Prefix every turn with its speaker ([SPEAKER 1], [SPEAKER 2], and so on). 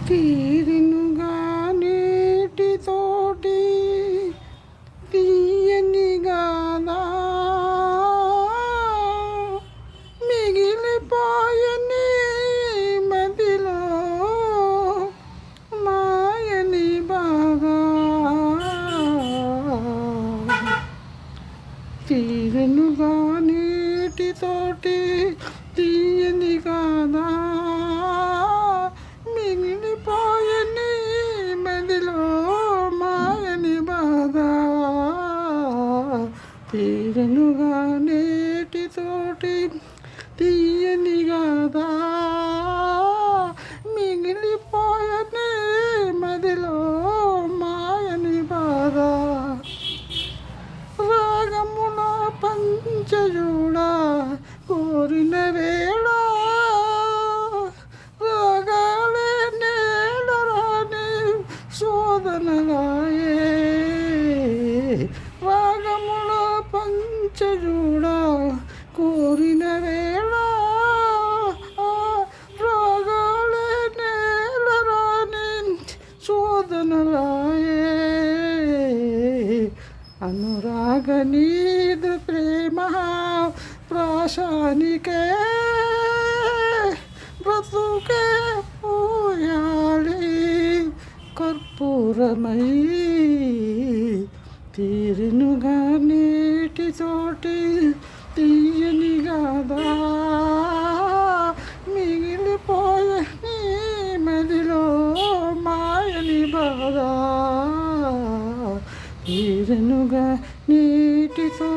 [SPEAKER 1] తీరినుగా నీటితోటి తీయని గానా మిగిలిపోయని మదిలో మాయని బాగా తీరినుగా నీటితోటి తీయని గానా మిగిలిపోయని మదిలో మాయని బాధ తీరనుగా నేటితోటి తీయని గాదా మిగిలిపోయని మదిలో మాయని బాధ రాగమున పంచజూడ కోరిన వేళ రాగాలే నేలరాని శోధనలాయే రాగముల పంచజూడ కోరిన వేళ రాగాలే నేలరాని శోధనలాయే అనురాగ నీదు ప్రేమ ప్రాశానికే బ్రతుకే పోయాలి కర్పూరమై తీరినుగా నీటితోటి తీయని గాదా మిగిలిపోయని మదిలో మాయని బాధ తీరనుగా నీటితో